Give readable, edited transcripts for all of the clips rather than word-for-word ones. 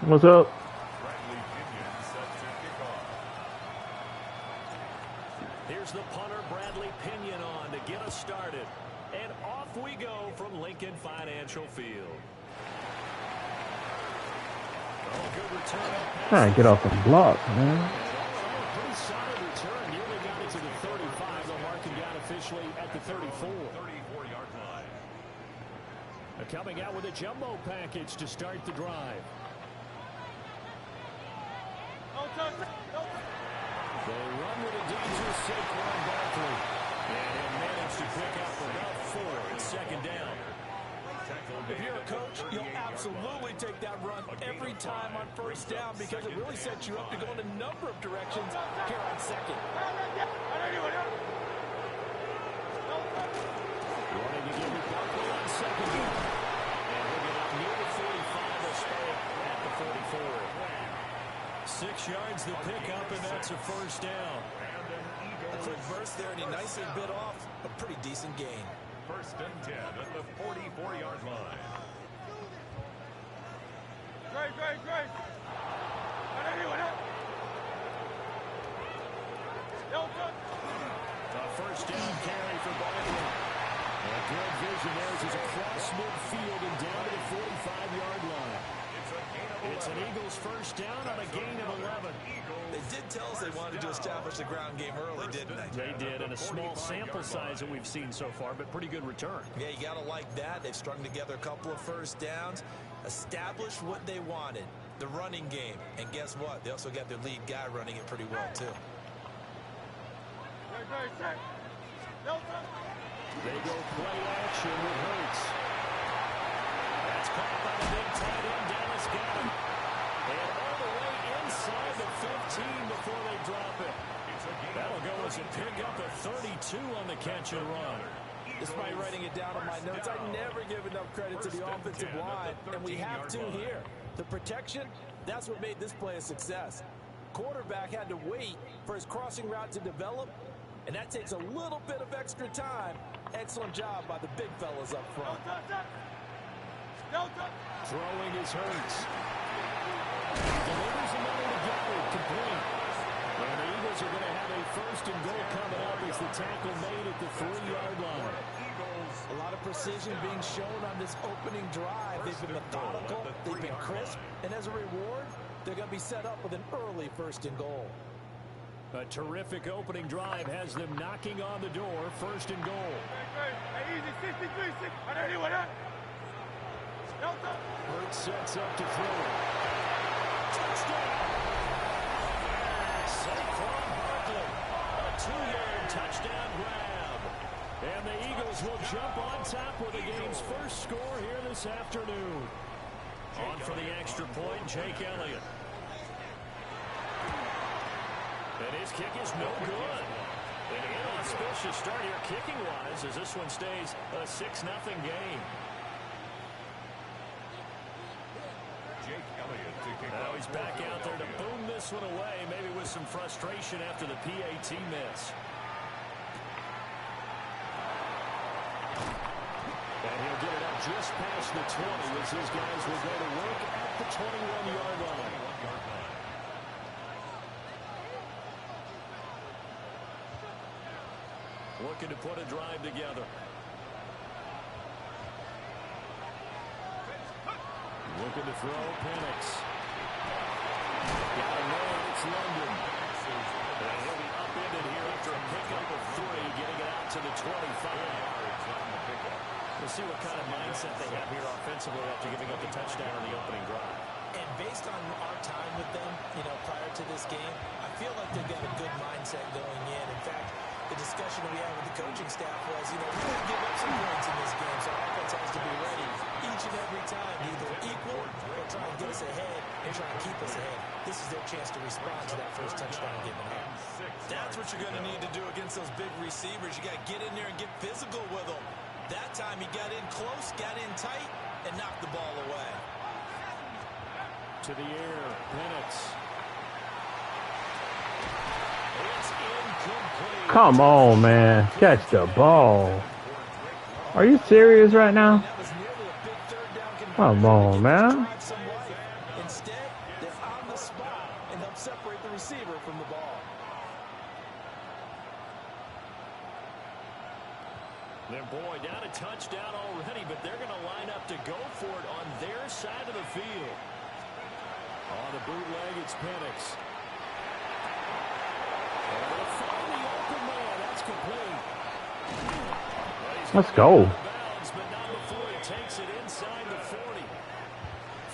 What's up? Here's the punter, Bradley Pinion, on to get us started. And off we go from Lincoln Financial Field. Oh, good return. Trying to get off the block, man. Pretty solid return. Nearly got it to the 35. The marking down officially at the 34. 34-yard line. Coming out with a jumbo package to start the drive. They run with a dangerous Saquon Barkley. And he'll manage to pick up about 4. It's second down. If you're a coach, you'll absolutely take that run every time on first down because it really sets you up to go in a number of directions here on second. Running to give you Barkley on second down. And he'll get up near the 45. They'll stay at the 44. 6 yards the pickup, and that's a first down. A quick burst there, and he nicely bit off a pretty decent gain. First and 10 at the 44-yard line. Great. A first down carry for Barkley. A good vision there as he's across midfield and down to the 45-yard line. It's an Eagles first down on a gain of 11. They did tell us they wanted to establish the ground game early, didn't they? They did, and a small sample size that we've seen so far, but pretty good return. Yeah, you got to like that. They've strung together a couple of first downs, established what they wanted, the running game. And guess what? They also got their lead guy running it pretty well, too. They go play action with Hurts. That's caught by the big tight end, Dallas Goedert. And all the way inside the 15 before they drop it. That'll go as a pickup at 32 on the catch and run. Despite writing it down on my notes, I never give enough credit to the offensive line, and we have to here. The protection, that's what made this play a success. Quarterback had to wait for his crossing route to develop, and that takes a little bit of extra time. Excellent job by the big fellas up front. Throwing his Hurts. Delivers another to Goedert, complete. And the Eagles are going to have a first and goal coming up as the tackle made at the 3-yard line. A lot of precision being shown on this opening drive. They've been methodical, they've been crisp, and as a reward, they're going to be set up with an early first and goal. A terrific opening drive has them knocking on the door, first and goal. Hurts sets up to throw. Touchdown! Saquon Barkley, a 2-yard touchdown grab. And the Eagles will jump on top with the game's first score here this afternoon. On for the extra point, Jake Elliott. And his kick is no good. An inauspicious start here kicking-wise as this one stays a 6-0 game. Now he's back out there to boom this one away, maybe with some frustration after the PAT miss. And he'll get it up just past the 20 as his guys will go to work at the 21-yard line. Looking to put a drive together. Looking to throw, Penix. Got a man, it's London. And he'll be upended here after a pickup of 3, getting it out to the 25. We'll see what kind of mindset they have here offensively after giving up the touchdown on the opening drive. And based on our time with them, prior to this game, I feel like they've got a good mindset going in. In fact, the discussion we had with the coaching staff was, we didn't give up some points in this game, so our offense has to be ready each and every time, either equal or try and get us ahead and try and keep us ahead. This is their chance to respond to that first touchdown given up. That's what you're going to need to do against those big receivers. You got to get in there and get physical with them. That time he got in close, got in tight, and knocked the ball away. To the air, Penix. It's incomplete. Come on, man. Catch the ball. Are you serious right now? Come on, man. receiver from the ball. Then, boy, down a touchdown already, but they're going to line up to go for it on their side of the field. On the bootleg, it's Penix. And they'll find the open man. That's complete. Let's go. But not before he takes it inside the 40.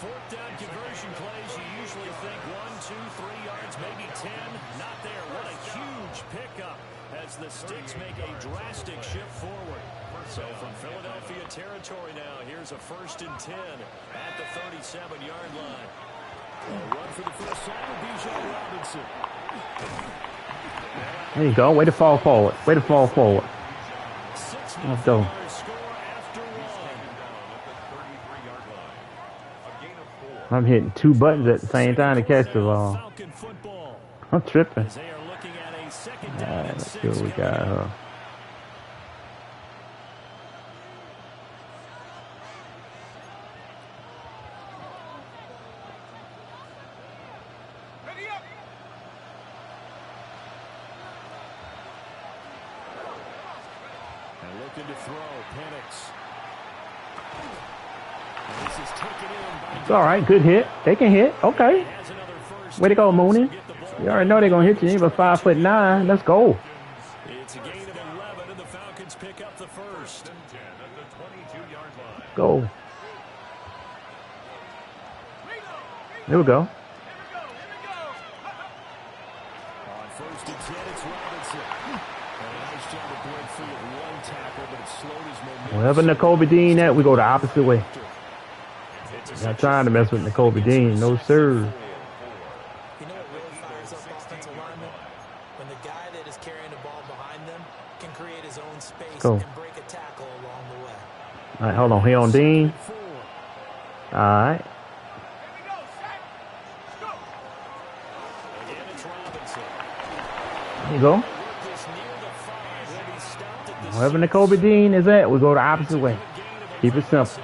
Fourth down conversion plays, you usually think 1, 2, 3 yards, maybe 10. Not there. What a huge pickup as the Sticks make a drastic shift forward. So from Philadelphia territory now, here's a 1st and 10 at the 37-yard line. A run for the first time with Bijan Robinson. There you go. Way to fall forward. Way to fall forward. Let's go. I'm hitting 2 buttons at the same time to catch the ball. I'm tripping. Alright, let's see what we got. And looking to throw, Penix. This is taken in by It's all right. Good hit. They can hit. Okay. Way to go, Mooney. You already know they're going to hit you. You're 5'9". Let's go. It's a gain of 11, and the Falcons pick up the first. Go. There we go. On 1st and 10, it's Robinson. And a nice job to break free of one tackle, but it slowed his momentum. Wherever Nakobe Dean at, we go the opposite way. Not trying to mess with Nakobe Dean. No, sir. You know what really fires up offensive linemen? When the guy that is carrying the ball behind them can create his own space and break a tackle along the way. All right, hold on. Here on Dean. All right. There you go. Wherever Nakobe Dean is at, we go the opposite way. Keep it simple.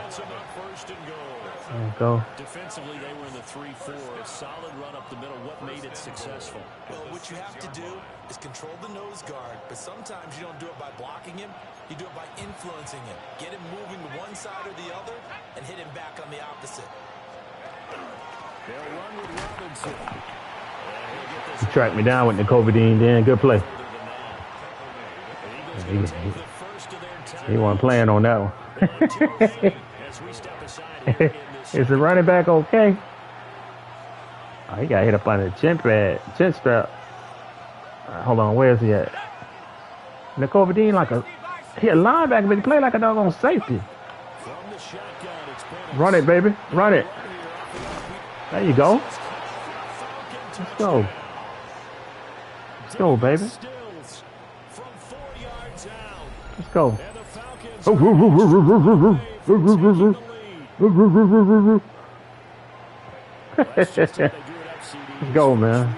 There you go. Defensively, they were in the 3-4. Solid run up the middle. What made it successful? Well, what you have to do is control the nose guard, but sometimes you don't do it by blocking him. You do it by influencing him. Get him moving to one side or the other and hit him back on the opposite. They'll run with Robinson. Track me down with Nakobe Dean then. Good play. He wasn't playing on that one. Is the running back okay? Oh, he got hit up on the chin strap. Hold on, where is he at? Nakobe Dean he a linebacker, but he play like a doggone safety. Run it, baby. Run it. There you go. Let's go. Let's go, baby. Let's go. Let's go, man.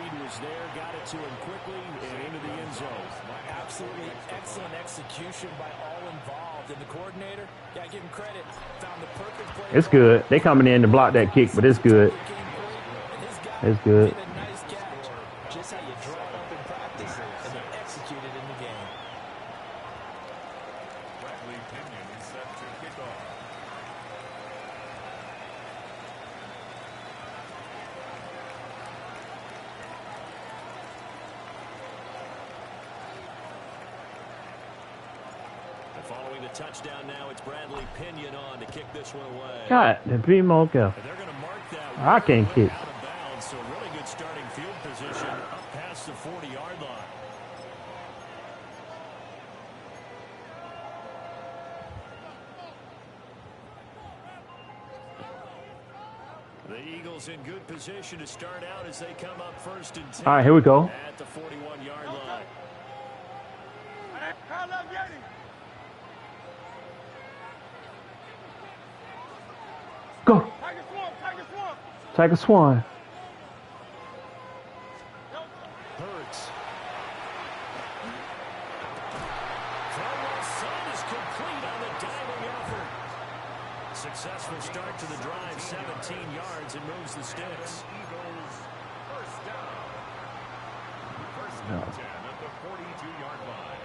Absolutely excellent execution by all involved. And the coordinator, gotta give him credit, found the perfect play. It's good. They coming in to block that kick, but it's good. It's good. Nice catch. Just how you draw it up in practice and then execute it in the game. Bradley Pinion is set to kick off. Following the touchdown now, it's Bradley Pinion on to kick this one away. God, the primo go. They're going to mark that I can't kick. out of bounds, so really good starting field position up past the 40-yard line. The Eagles in good position to start out as they come up 1st and 10. All right, here we go. At the 41-yard line. Go. Tiger Swan. Hurts. Throw is complete on the diving effort. Successful start to the drive, 17 yards, and moves the Sticks. Eagles first down. No. 10 at the 42-yard line.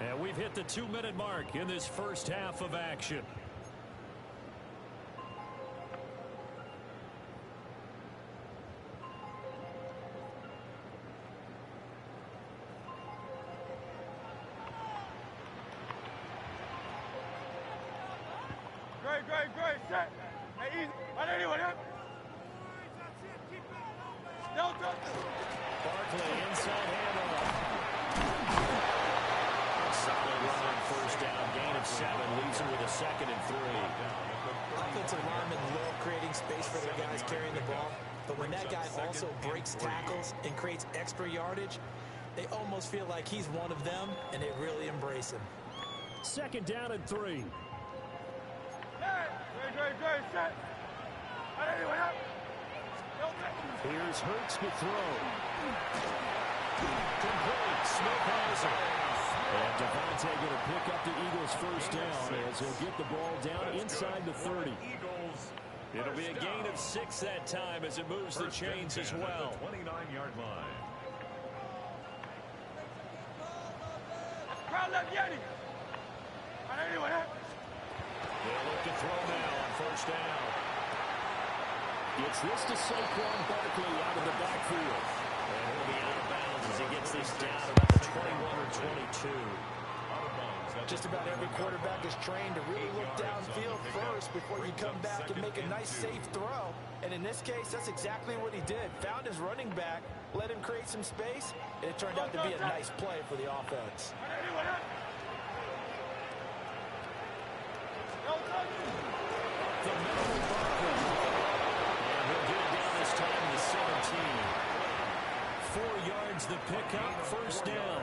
And we've hit the 2-minute mark in this first half of action. Great, set. Hey, easy. Right anyway, huh? Still touching. Barkley inside handoff. Solid run on first down. Gain of 7 leaves him with a 2nd and 3. Offensive linemen love creating space for their guys carrying the ball. But when that guy also breaks tackles and creates extra yardage, they almost feel like he's one of them, and they really embrace him. 2nd down and 3. Great, set. Right anyway, huh? Here's Hurts to throw. Complete. Smith has it. And Devontae going to pick up the Eagles' first down as he'll get the ball down inside the 30. It'll be a gain of 6 that time as it moves the chains as well. 29-yard line. Crowd left Yeti. Right anyway, huh? They'll look to throw now on first down. Gets this to Saquon Barkley out of the backfield. And he'll be out of bounds as he gets this down about the 21 or 22. Just about every quarterback is trained to really look downfield first before you come back and make a nice, safe throw. And in this case, that's exactly what he did. Found his running back, let him create some space, and it turned out to be a nice play for the offense. The middle of Barkley. And he'll get it down this time to 17. 4 yards the pickup, first down.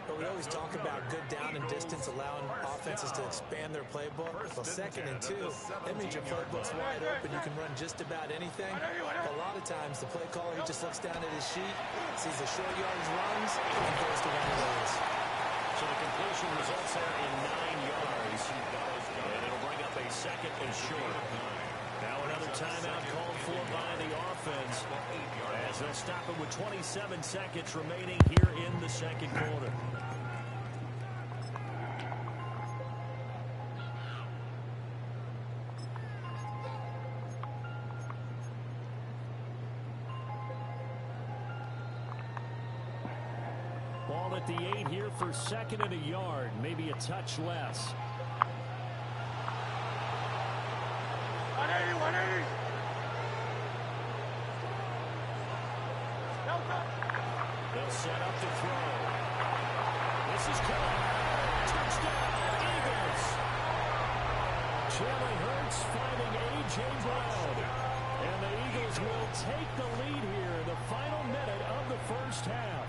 But we always talk about good down and distance, allowing offenses to expand their playbook. Well, 2nd and 2, that means your playbook's wide open. You can run just about anything. But a lot of times, the play caller, he just looks down at his sheet, sees the short yardage runs, and goes to one of those. So the completion results there in 9 yards. And it'll bring up a 2nd and short. Now another timeout called for by the offense as they'll stop it with 27 seconds remaining here in the second quarter. Ball at the 8 here for 2nd and a yard, maybe a touch less. 180. They'll set up to throw. This is caught. Touchdown, Eagles. Jalen Hurts finding A.J. Brown. And the Eagles will take the lead here in the final minute of the first half.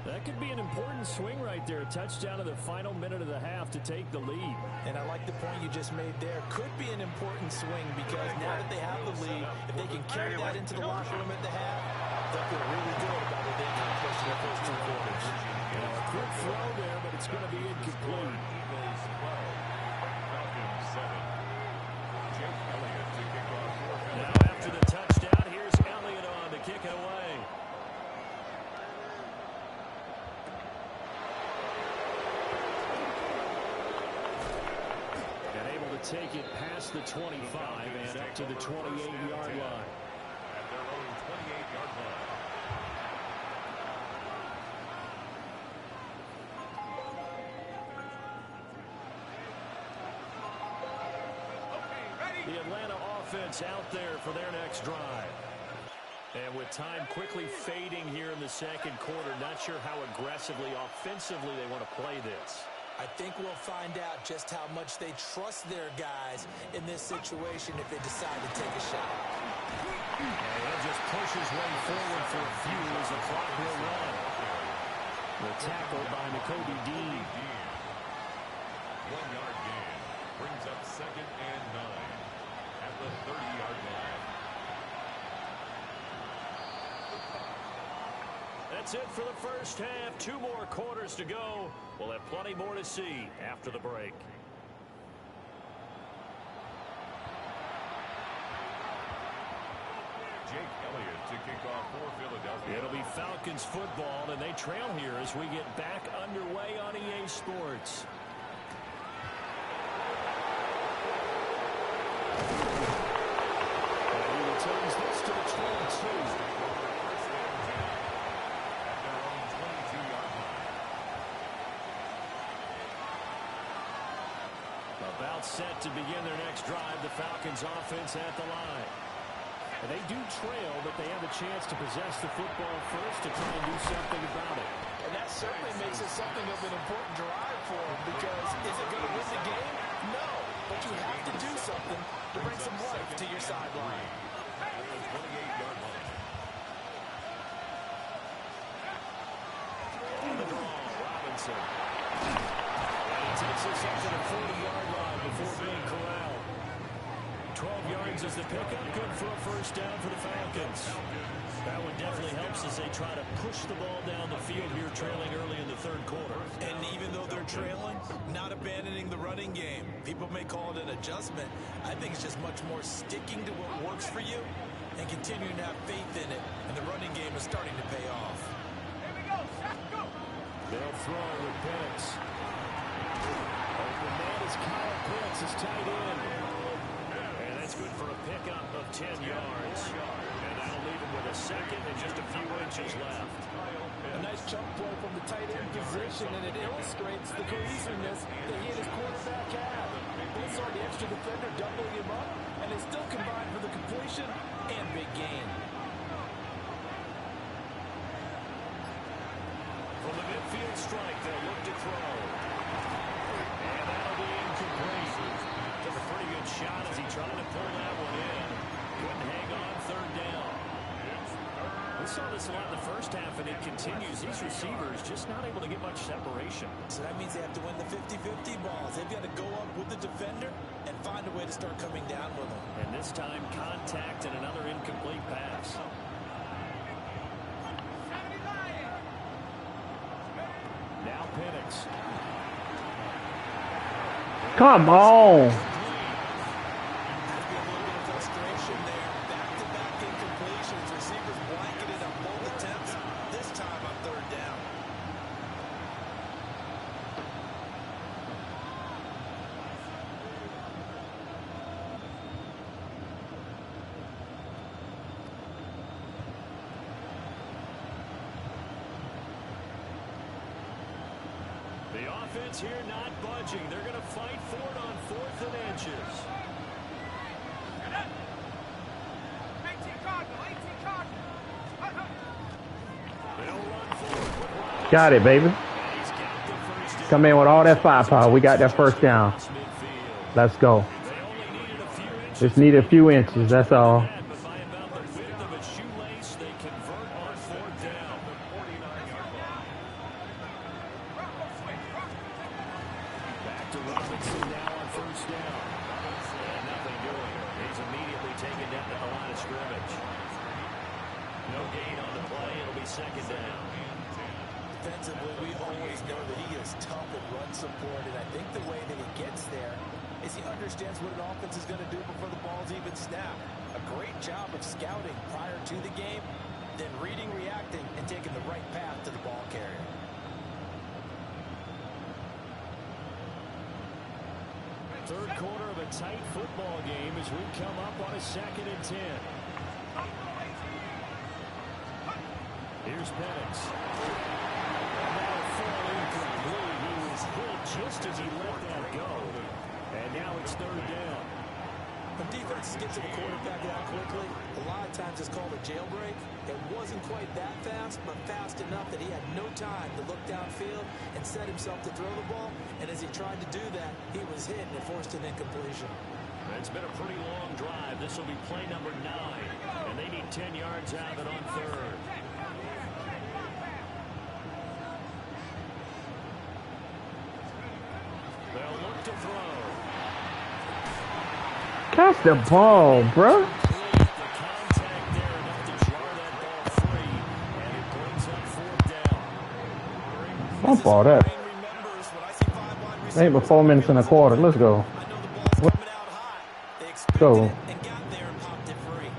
That could be an important swing right there. A touchdown in the final minute of the half to take the lead. And I like the point you just made there. Could be an important swing because now that they have the lead, if they can carry that into the locker room at the half, they'll feel really good about what they accomplished in the first 2 quarters. A quick throw there, but it's going to be incomplete. Eagles 12, Falcons 7. Jake Elliott to kick off for Now after the touchdown, here's Elliott on to kick it away. Take it past the 25 and up to the 28-yard line. at their own 28-yard line. The Atlanta offense out there for their next drive. And with time quickly fading here in the second quarter, not sure how aggressively, offensively they want to play this. I think we'll find out just how much they trust their guys in this situation if they decide to take a shot. And he'll just push his way forward for a few as the clock will run. The tackle by Nakobe Dean. 1 yard gain brings up 2nd and 9 at the 30-yard line. That's it for the first half. 2 more quarters to go. We'll have plenty more to see after the break. Jake Elliott to kick off for Philadelphia. It'll be Falcons football, and they trail here as we get back underway on EA Sports. And he returns this to the 22. About set to begin their next drive, the Falcons offense at the line. And they do trail, but they have a chance to possess the football first to try and do something about it. And that certainly makes it something of an important drive for them, because is it going to win the game? No, but you have to do something to bring some life to your sideline. At the 28-yard line. On the draw, Robinson. And he takes this up to the 40-yard line before being corralled. 12 yards is the pickup. Good for a first down for the Falcons. That one definitely helps as they try to push the ball down the field here, trailing early in the third quarter. And even though they're trailing, not abandoning the running game. People may call it an adjustment. I think it's just much more sticking to what works for you and continuing to have faith in it. And the running game is starting to pay off. Here we go, Shaq, go! They'll throw with Pitts. Open man is Kyle Pitts, his tight end. And that's good for a pickup of 10 yards. And that'll leave him with a second and just a few inches left. A nice jump play from the tight end position, and it illustrates the cohesiveness that he and his quarterback have. They saw the extra defender doubling him up, and they still combined for the completion and big gain. From the midfield strike, they'll look to throw. And that'll be incomplete. Took a pretty good shot as he tried to pull that one in. Couldn't hang on third down. We saw this a lot in the first half, and it continues. These receivers just not able to get much separation. So that means they have to win the 50-50 balls. They've got to go up with the defender and find a way to start coming down with them. And this time, contact and another incomplete pass. Now Penix. Come on. Frustration there. Back-to-back incompletions. Receivers blanketed on both attempts. This time on third down. The offense here not budging. They're going to fight for it on 4th and inches. 18 Cardinal, 18 Cardinal. They'll run forward. Got it, baby. And he's got the first down. Come in with all that firepower. We got that first down. Midfield. Let's go. They only needed a few inches. Just need a few inches. That's all. But by about the width of a shoelace, they convert on 4th down. 49-yard line. Back to Robinson now on first down. And nothing doing. He's immediately taken down at the line of scrimmage. No gain on the play. It'll be second down. Defensively, we always know that he is tough at run support, and I think the way that he gets there is he understands what an offense is going to do before the ball's even snapped. A great job of scouting prior to the game, then reading, reacting, and taking the right path to the ball carrier. Third quarter of a tight football game as we come up on a 2nd and 10. Here's Penix. And that'll fall incomplete. He was hit just as he let that go. And now it's third down. When defenses get to the quarterback that quickly, a lot of times it's called a jailbreak. It wasn't quite that fast, but fast enough that he had no time to look downfield and set himself to throw the ball. And as he tried to do that, he was hit and it forced an incompletion. It's been a pretty long drive. This will be play number 9. And they need 10 yards out of it on third. They'll look to throw. Catch the ball, bro. The contact there enough to jar that ball free, and it brings up 4th down. Bump all that. Remembers when I see 5 wide receivers, Ain't but 4 minutes and a quarter. Let's go. I know the ball's coming out high. They expected Go. it and got there and popped it free.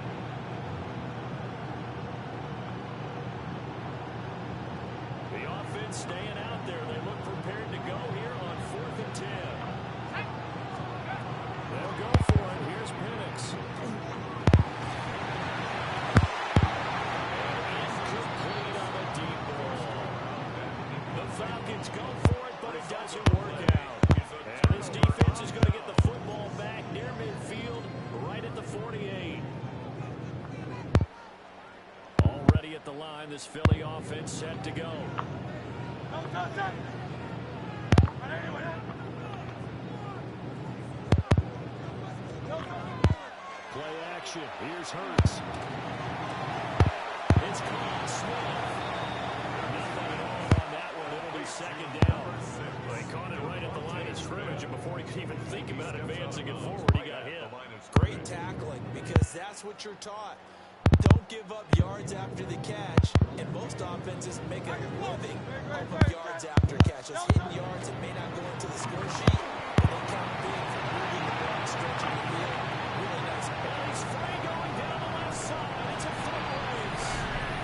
defense staying out there. They look prepared to go here on 4th and 10. They'll go for it. Here's Penix. Incomplete on a deep ball. The Falcons go for it, but it doesn't work out. And this defense is going to get the football back near midfield, right at the 48. Already at the line, this Philly offense set to go. Play action. Here's Hurts. It's caught. Smith. Nothing at all on that one. It'll be 2nd down. They caught it right at the line of scrimmage, and before he could even think about advancing it forward, he got hit. Great tackling, because that's what you're taught. Don't give up yards after the catch, and most offenses make a living off of yards after catch. Those hidden yards that may not go into the score sheet, and they count big for moving the long stretch of the field. Really nice. He's free going down the left side. It's a foot race.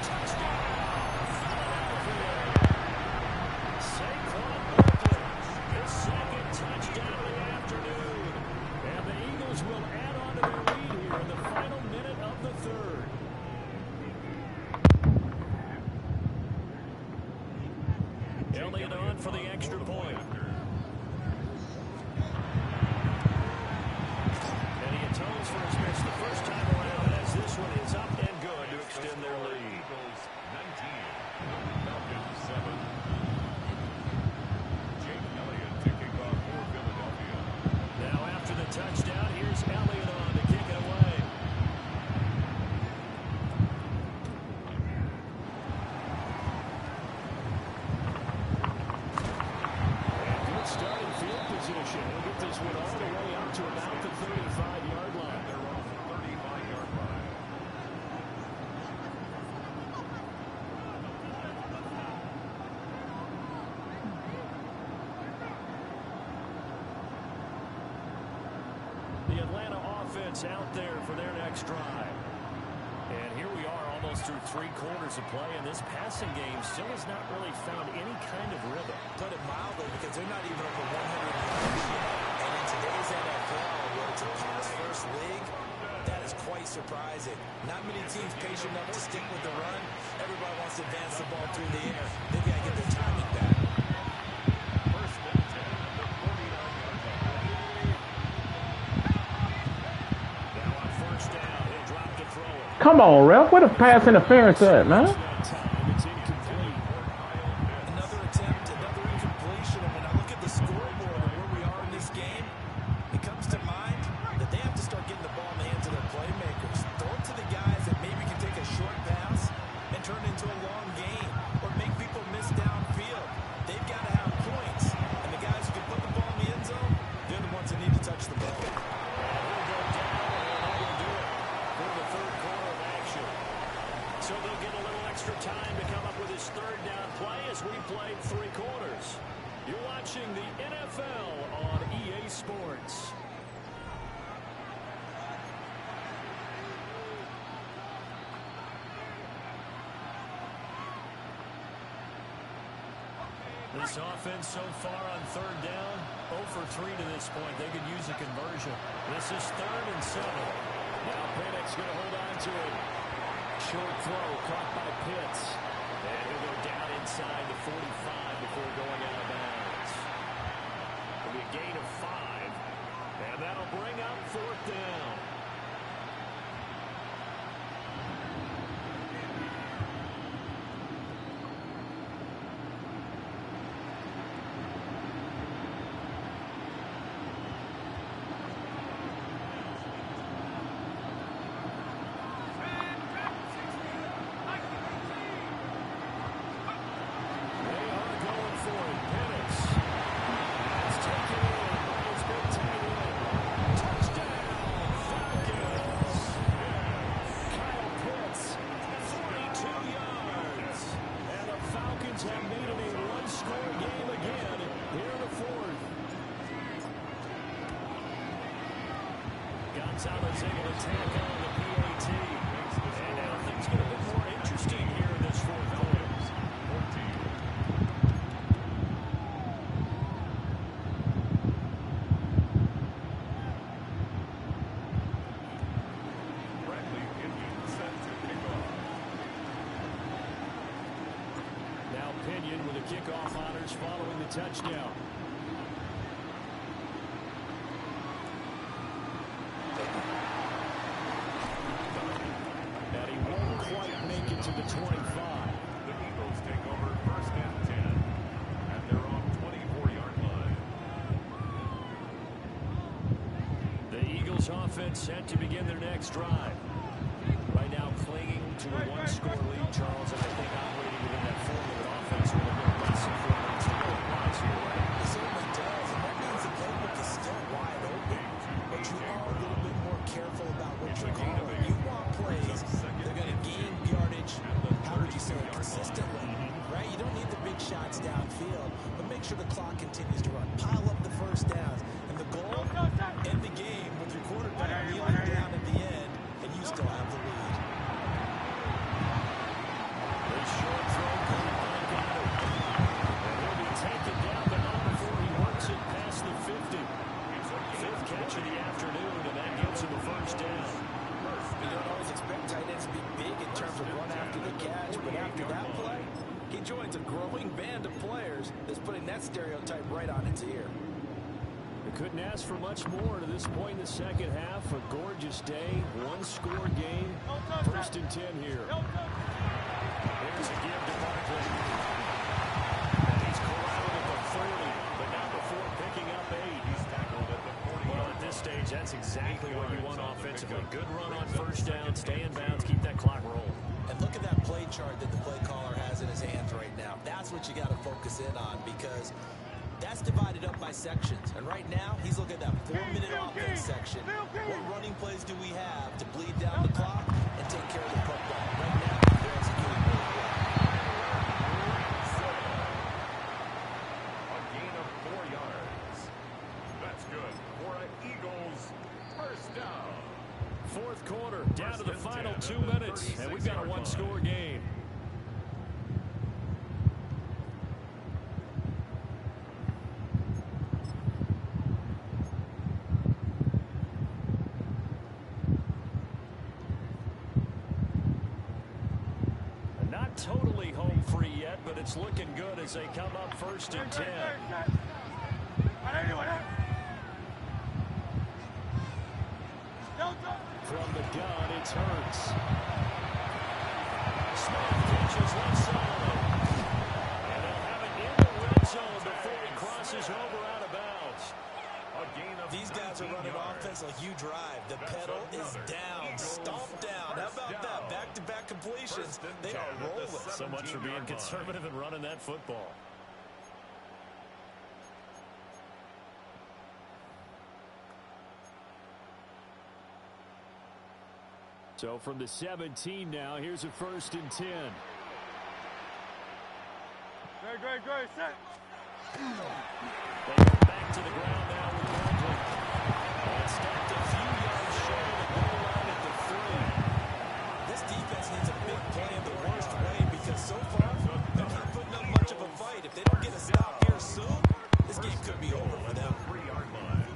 Touchdown, Philadelphia. Saquon Barkley, his 2nd touchdown of the afternoon. And the Eagles will add on to their lead here in the final minute of the 3rd. Elliott on for the extra point. And he atones for his miss the first time around, as this one is up and good to extend their lead. Eagles 19, Falcons 7. Jake Elliott to kick off for Philadelphia. Now after the touchdown, here's Elliott on to kick it away. And good start in field position. He'll get this one all the way up to about the 35-yard line. They're off the 35-yard line. The Atlanta offense out there for their next drive. And here we are almost through 3 quarters of play, and this passing game still has not really found any kind of rhythm. Put it mildly, because they're not even over 100 yards yet. And in today's NFL, where it's a pass-first league, that is quite surprising. Not many teams patient enough to stick with the run. Everybody wants to advance the ball through the air. They've got to get their timing back. First and 10 at the 49-yard line. Now on 1st down, he'll drop to throw it. Come on, ref. What a pass interference at, man? That time, it's incomplete. Another attempt, another incompletion. And when I look at the scoreboard and where we are in this game, it comes to mind that they have to start getting the ball in the hands of their playmakers. Throw it to the guys that maybe can take a short pass and turn it into a long gain, or make people miss downfield. They've got to have points. And the guys who can put the ball in the end zone, they're the ones that need to touch the ball. He'll go down, and that will do it for the 3rd quarter of action. So they'll get a little extra time to come up with his 3rd down play as we played 3 quarters. You're watching the NFL on EA Sports. This offense so far on 3rd down, 0 for 3 to this point. They could use a conversion. This is 3rd and 7. Now Penix going to hold on to it. Short throw caught by Pitts. And he'll go down inside the 45 before going out of bounds. It'll be a gain of 5. And that'll bring up 4th down. Gonzalez able to tack on the PAT. And now things get a bit more interesting here in this 4th quarter. kickoff honors following the touchdown. And he won't quite make it to the 25. The Eagles take over 1st and 10 at their own 24-yard line. The Eagles offense set to begin their next drive. Right now clinging to a one-score lead, Charles, and I think operating within that formula offense with a little less than 4 minutes to go. It certainly does, and that means the playbook is still wide open. But you are a little bit more careful about what you're calling. You want plays, they're going to gain yardage, how would you say it, consistently, right? You don't need the big shots downfield, but make sure the clock continues to run. Pile up the first downs, and the goal, end the game with your quarterback kneeling down at the end, and you still have the lead. The short throw caught by Goddard. And he'll be taken down, but not before he works it past the 50. Fifth catch of the afternoon, and that gives him a first down. You don't always expect tight ends to be big in terms of run after the catch, but after that play, he joins a growing band of players that's putting that stereotype right on its ear. We couldn't ask for much more to this point in the second half. A gorgeous day, one-score game, 1st and 10 here. Here's a give to Barkley. And he's corralled at the 30, but not before picking up 8. He's tackled at the 40. Well, at this stage, that's exactly what you want offensively. Good run on first down, stay in bounds, keep that clock rolling. And look at that play chart that the play caller has in his hands right now. That's what you got to focus in on, because that's divided up by sections. And right now, he's looking at that 4-minute offense section. What running plays do we have to bleed down the clock and take care of the football? Right now, they're executing really well. A gain of 4 yards. That's good for an Eagles first down. Fourth quarter, down to the final 2 minutes, and we've got a one-score game. Not totally home free yet, but it's looking good as they come up 1st and 10. From the gun, it's Hurts. Smith catches left side. And they'll have it in the red zone before he crosses over out of bounds. A gain of These guys are running offense like you drive. The pedal is down, stomped down. How about that? Back-to-back completions. They are rolling. So much for being conservative and running that football. So from the 17 now, here's a 1st and 10. Great, set. They go back to the ground now with Barkley. And stopped a few yards short of the goal line at the 3. This defense needs a big play in the worst way, because so far, they're not putting up much of a fight. If they don't get a stop here soon, this game could be over for them. 3-yard line.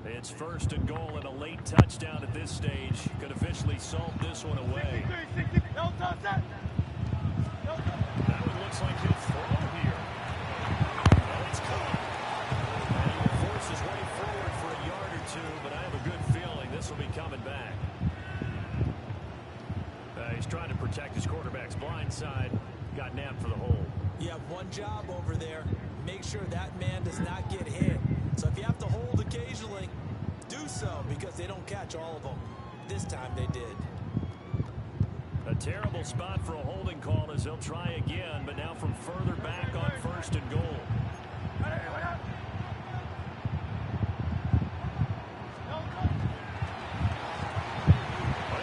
It's 1st and goal, and a late touchdown at this stage could officially solve this one away. That one looks like he'll throw here. And it's caught. And he will force his way forward for a yard or two, but I have a good feeling this will be coming back. He's trying to protect his quarterback's blind side. Got nabbed for the hold. You have one job over there. Make sure that man does not get hit. So if you have to hold occasionally, do so, because they don't catch all of them. This time they did. A terrible spot for a holding call as they'll try again, but now from further back on 1st and goal. But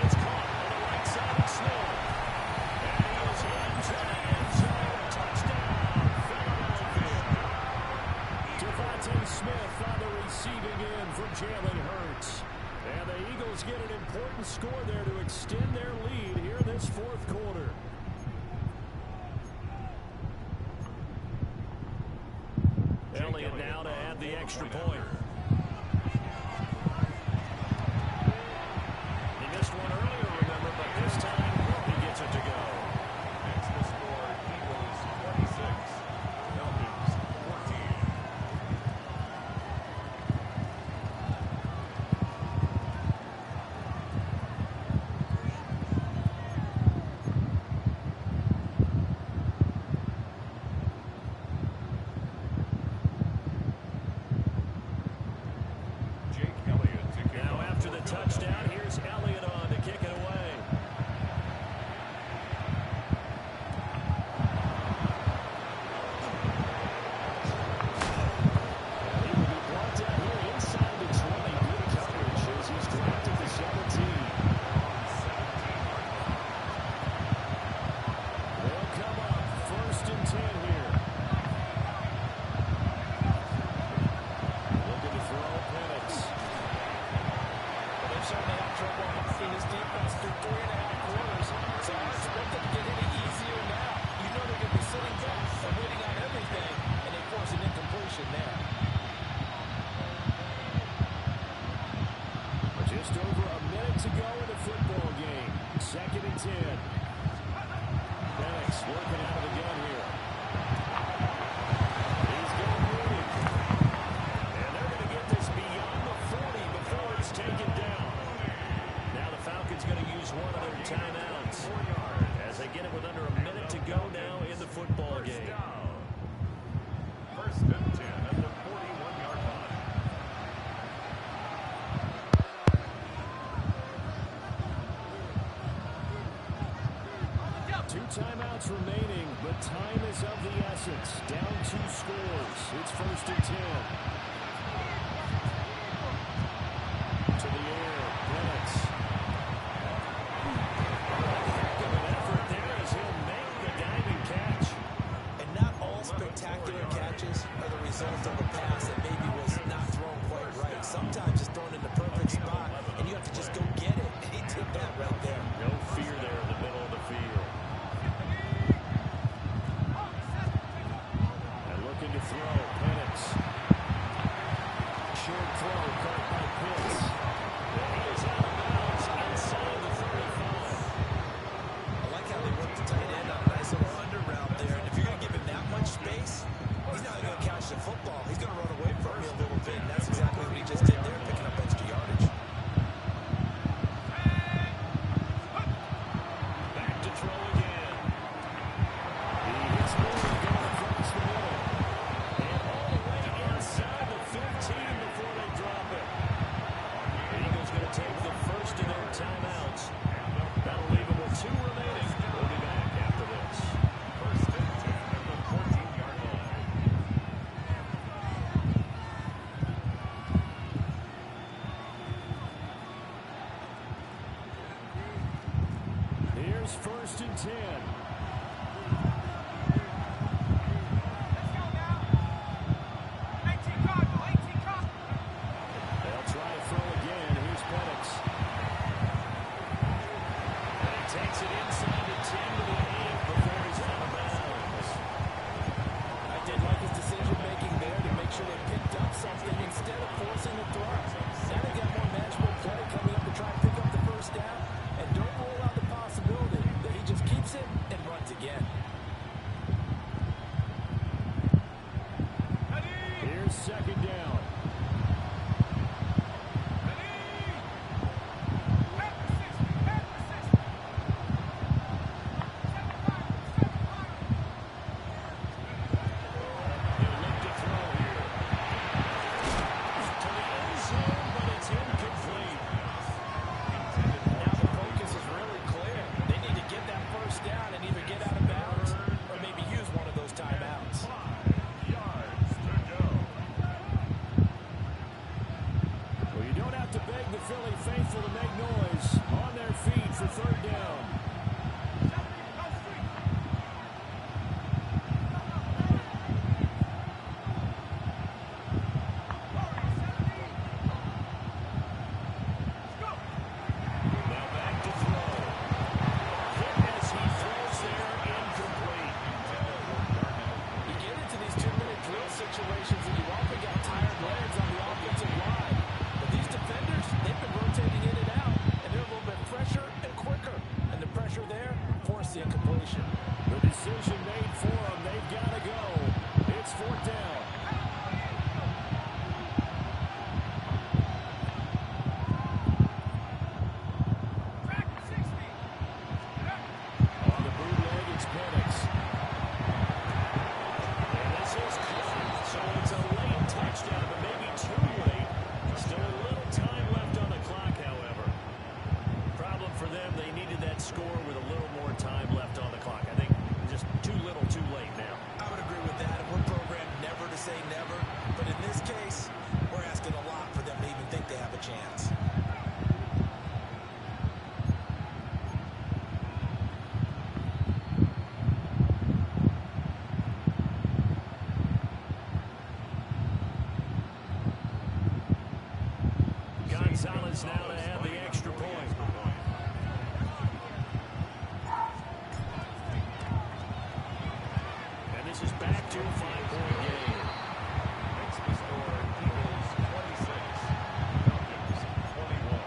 it's caught on the right side of Smith. And he is into the end zone. Touchdown, Philadelphia. Devontae Smith on the receiving end for Jalen Hurts. And the Eagles get an important score there to extend their lead here in this fourth quarter. Elliott now to add the extra point. remaining, but time is of the essence. Down 2 scores. It's 1st and 10. To the air. Penix. Heck of an effort there as he'll make the diving catch. And not all spectacular catches are the result of a pass that maybe was not thrown quite right. Sometimes it's thrown in the perfect spot, and you have to just go get it. And he did that right there. No fear there in the middle of the field. And looking to throw. Penix. Short throw caught by Pitts. He is out of bounds inside the 35. I like how they work the tight end on a nice little under route there. And if you're going to give him that much space, he's not going to catch the football. He's going to run away from you a little bit. And that's exactly what he just did there, picking up extra yardage. Back to throw again. He hits Moore going across the middle. And all the way inside the 15 before they drop it. The Eagles going to take the first of their timeouts. That'll leave them with 2 remaining. We'll be back after this. 1st and 10 at the 14-yard line. Here's 1st and 10. They'll try to throw again. Here's Penix. And he takes it inside the 10 to the 8 before he's out of bounds. I did like his decision-making there to make sure they picked up something instead of forcing the throw. Now they got more manageable play coming up to try to pick up the first down. And don't rule out the possibility that he just keeps it and runs again. Here's 2nd down. He'll look to throw here. To the end zone, but it's incomplete. Now the focus is really clear. They need to get that first down and either get out of bounds or maybe use one of those timeouts. 5 yards to go. Well, you don't have to beg the Philly faithful to make noise. On their feet for 3rd down. Now back to throw. Hit as he throws there, incomplete. You get into these 2-minute drill situations and you often got tired legs on the offensive line. But these defenders, they've been rotating in and out, and they're a little bit fresher and quicker. And the pressure there forced the incompletion. The decision made for them. They've got to go. It's 4th down. On the bootleg, it's Penix. And this is caught. So it's a late touchdown, but maybe too late. Still a little time left on the clock, however. Problem for them, they needed that score with a little more time left on the clock. I think just too little, too late now. I would agree with that. We're programmed never to say never. But in this case, we're asking a lot for them to even think they have a chance. Gonzalez now to have the extra point. And this is back to a 5-point game. Makes the score Eagles 26, Falcons 21.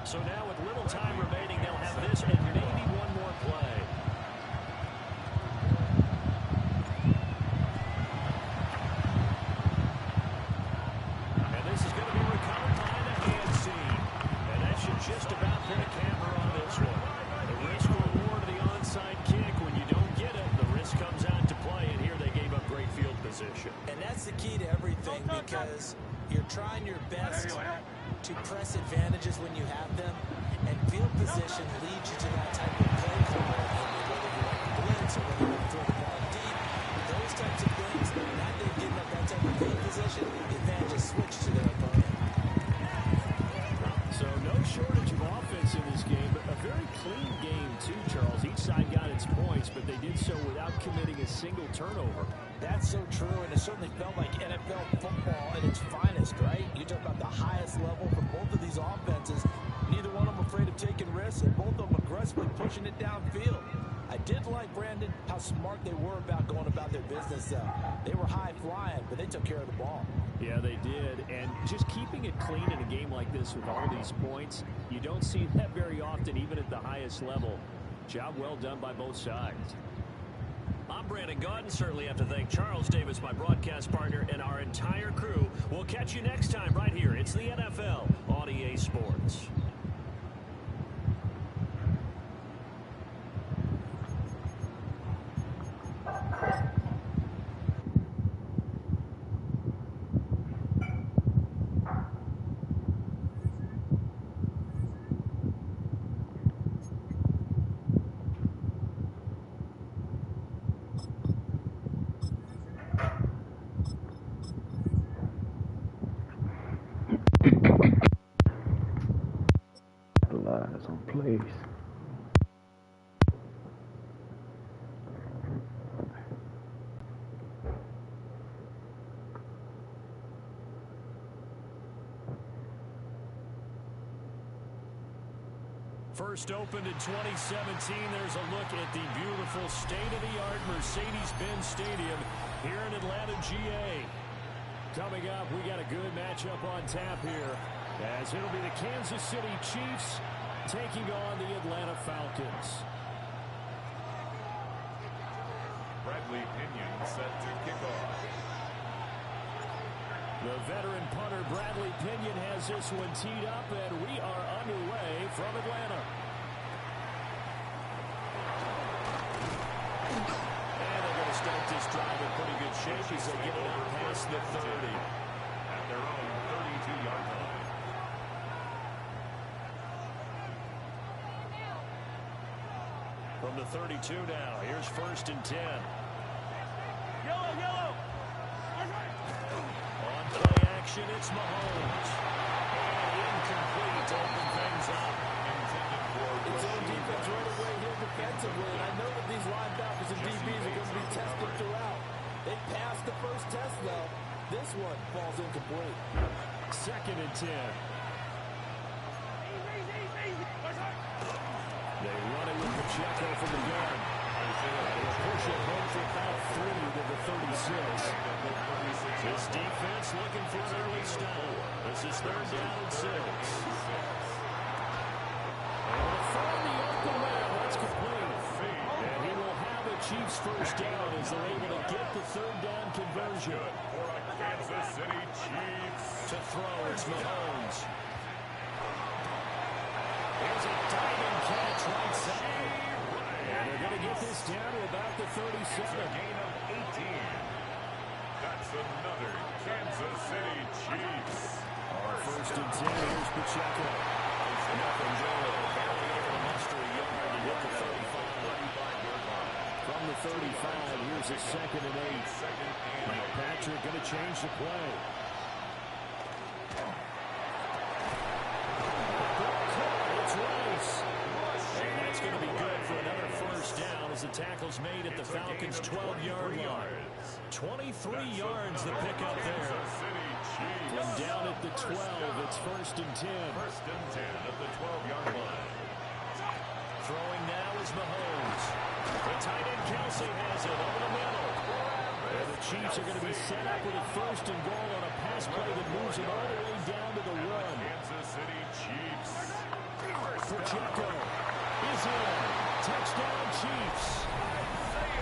So now with little time remaining, they'll have this and maybe one more play. And this is going to be recovered by the hand team. And that should just about put a camera on this one. The risk reward of the onside kick. When you don't get it, the risk comes out to play. And here they gave up great field position. And that's the key to everything because you're trying your best to press advantages when you have them, and field position leads you to that type of play call, whether you want to blitz or whether you want to throw the ball deep. Those types of things, now they've given up that type of field position, the advantage is switched to their opponent. So no shortage of offense in this game, but a very clean game too, Charles. Each side got its points, but they did so without committing a single turnover. That's so true, and it certainly felt like NFL football at its finest, right? You talk about the highest level from both of these offenses. Neither one of them afraid of taking risks, and both of them aggressively pushing it downfield. I did like, Brandon, how smart they were about going about their business. They were high-flying, but they took care of the ball. Yeah, they did, and just keeping it clean in a game like this with all these points, you don't see that very often, even at the highest level. Job well done by both sides. I'm Brandon Gaudin. Certainly have to thank Charles Davis, my broadcast partner, and our entire crew. We'll catch you next time right here. It's the NFL on EA Sports. Lies on plays. First opened in 2017, there's a look at the beautiful state-of-the-art Mercedes-Benz Stadium here in Atlanta, GA. Coming up, we got a good matchup on tap here, as it'll be the Kansas City Chiefs taking on the Atlanta Falcons. Bradley Pinion set to kick off. The veteran punter Bradley Pinion has this one teed up, and we are underway from Atlanta. And they're going to start this drive in pretty good shape as they get it out past the 30. At their own 32-yard line. From the 32 now, here's 1st and 10. Yellow, yellow. On play action, it's Mahomes. And incomplete to open things up. It's own defense right away here defensively, and I know that these linebackers and DBs are going to be tested throughout. They passed the first test, though. This one falls incomplete. 2nd and 10. They run it with Pacheco from the gun. They'll push it home for about 30 to the 36. This defense looking for an early stop. This is 3rd down and 6. And from the open man, that's complete. And he will have a Chiefs first down as they're able to get the 3rd down conversion. For a Kansas City Chiefs. To throw, it's Mahomes. Here's a diving catch right side. And they're going to get this down to about the 37. Gain of 18. That's another Kansas City Chiefs. On 1st and 10, here's Pacheco. Nothing doing. Barely able to muster a yard to get to 35. From the 35, here's a 2nd and 8. Mike Patrick going to change the play. It's Rice. And that's going to be good for another first down as the tackle's made at the Falcons' 12-yard line. 23 yards the pickup there. From down at the 12, it's 1st and 10. 1st and 10 at the 12-yard line. Throwing now is Mahomes. The tight end Kelsey has it over the middle. And the Chiefs are going to be set up with a 1st and goal on a pass play that moves it all the way down to the run. Kansas City Chiefs. Pacheco is in. Touchdown Chiefs.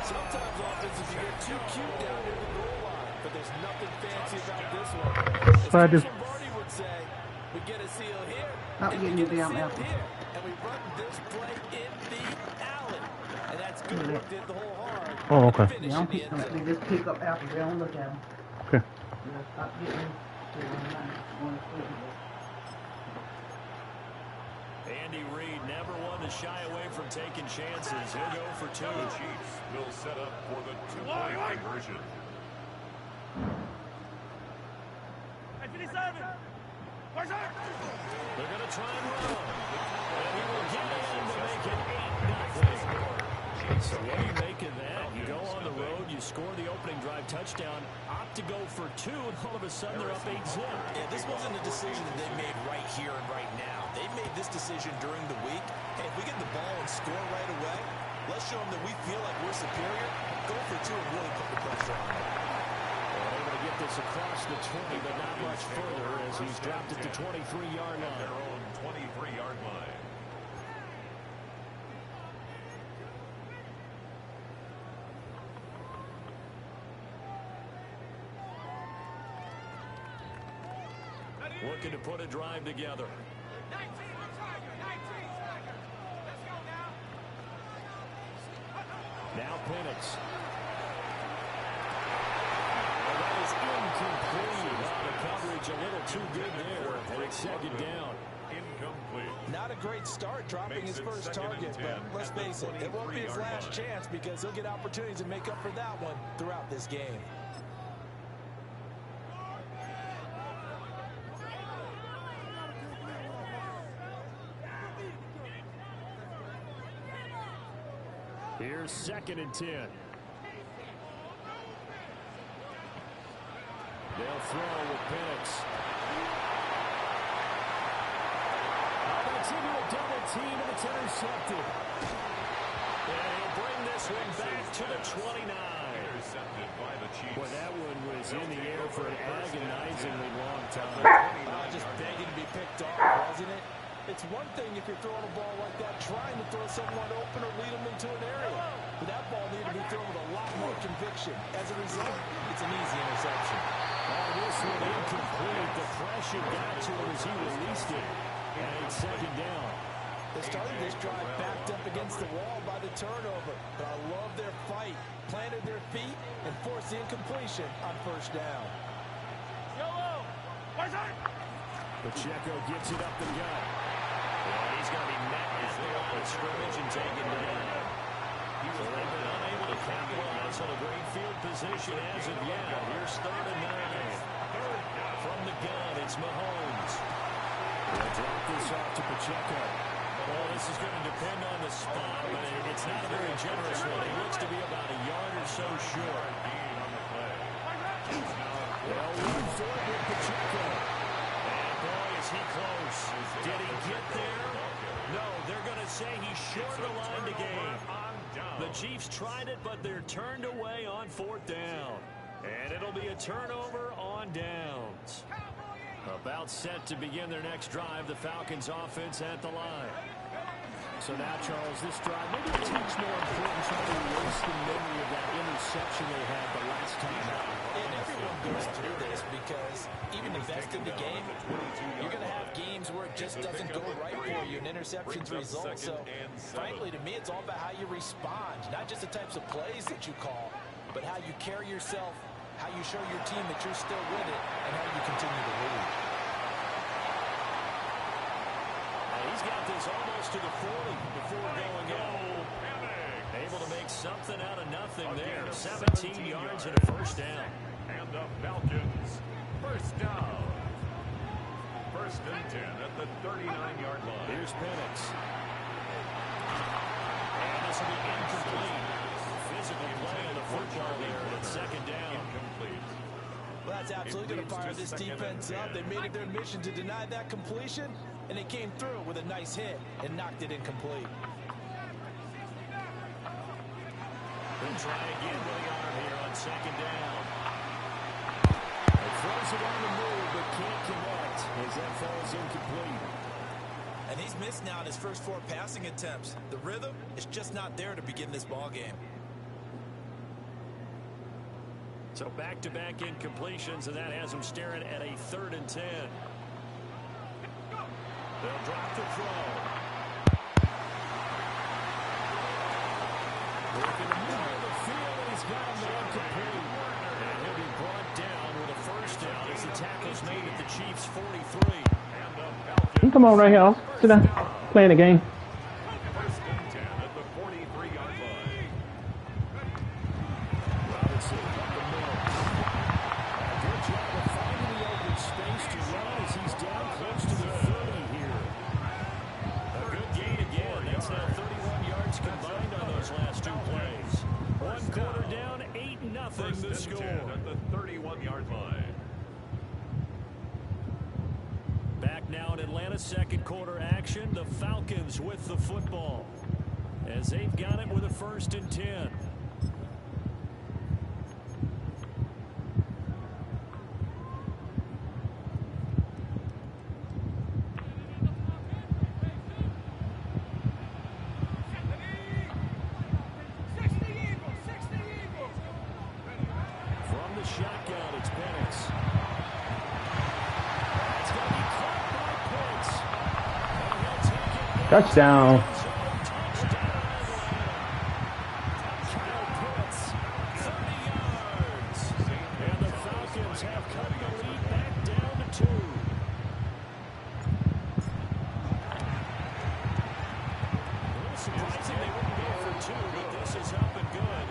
Sometimes offenses can get too cute down near the goal line, but there's nothing fancy about this one. So I As just- Lombardi would say, we get a seal here, Not and getting we you get a down seal apple. here, and we run this play in the alley. And that's good work, did the whole hard. Oh, okay. Finish They in don't the pick end them. zone. They just pick up apples. They don't look at them. Okay. Stop getting Andy Reid never one to shy away from taking chances. He'll go for two. The Chiefs will set up for the two-point conversion. They're going to try and run. And he will get in to make it 8-0. So what do you make of that? You go on the road, you score the opening drive touchdown, opt to go for two, and all of a sudden they're up 8-0. Yeah, this wasn't a decision that they made right here and right now. They made this decision during the week. Hey, if we get the ball and score right away, let's show them that we feel like we're superior. Go for two and really put the pressure on them. Able to get this across the 20, but not much further as he's dropped it to 23-yard line. Their own 23-yard line. Looking to put a drive together. 19 seconds. Let's go now. Now Penix. Well, that is incomplete. The coverage a little too good there, and it's second down. Incomplete. Not a great start dropping Makes his it first 2nd and target, 10 but let's at the face it, it won't be his 23-yard last line. chance because he'll get opportunities to make up for that one throughout this game. Here's 2nd and 10. They'll throw with Penix. That's into a double team, and it's intercepted. And he'll bring this one back to the 29. Intercepted by the Chiefs. Boy, that one was in the air for an agonizingly long time. Just begging to be picked off, wasn't it? It's one thing if you're throwing a ball like that, trying to throw someone open or lead them into an area. But that ball needed to be thrown with a lot more conviction. As a result, it's an easy interception. Oh, this one incomplete. The pressure got to him as he released it. And it's second down. They started this drive backed up against the wall by the turnover. But I love their fight. Planted their feet and forced the incompletion on first down. Pacheco gets it up the gut. And he's going to be met at the line of scrimmage and taken down. So they've been unable to capitalize on a great field position as of yet. Here's 3rd and 9. From the gun, it's Mahomes. They'll drop this off to Pacheco. Well, this is going to depend on the spot, but it's not a very generous one. He looks to be about a yard or so short. They'll run for it with Pacheco. And boy, is he close. Did he get there? No, they're going to say he's short of the line to gain. The Chiefs tried it, but they're turned away on 4th down. And it'll be a turnover on downs. About set to begin their next drive, the Falcons offense at the line. So now, Charles, this drive, maybe a touch more important trying to erase the memory of that interception they had the last time out. And everyone goes through this because even the best in the game, you're going to have games where it just doesn't go right for you and interceptions result. So, frankly, to me, it's all about how you respond, not just the types of plays that you call, but how you carry yourself, how you show your team that you're still with it, and how you continue to lead. He's got this almost to the 40 before going out. Able to make something out of nothing there. 17 yards and a first down. And the Falcons, first down. 1st and 10 at the 39-yard line. Here's Penix. And this will be incomplete. Physical play on the football there. It's second down. Incomplete. Well, that's absolutely going to fire this defense up. They made it their mission to deny that completion, and they came through with a nice hit and knocked it incomplete. They'll try again with the arm here on second down. It throws it on the move, but can't connect as that falls incomplete. And he's missed now in his first 4 passing attempts. The rhythm is just not there to begin this ball game. So back-to-back incompletions, and that has them staring at a 3rd and 10. They'll drop the throw. Looking to middle of the field, and he's got him there incomplete. And he'll be brought down with a first down as the tackle's made at the Chiefs' 43. You come on right here. Sit down. Playing the game. First and 10 at the 43-yard line. Robinson up the middle. A good job of finding the open space to run as he's down close to the 30 here. A good gain again. That's now 31 yards combined on those last two plays. One quarter down, 8-0 the score. At the 31-yard line. Back now in Atlanta, second quarter action. The Falcons with the football as they've got it with a 1st and 10. From the shotgun, it's Penix. It's going to be caught by Pitts. And he'll take it. Touchdown. Kyle Pitts, 30 yards. And the Falcons have cut the lead back down to 2. A little surprising they wouldn't go for 2, but this is up and good.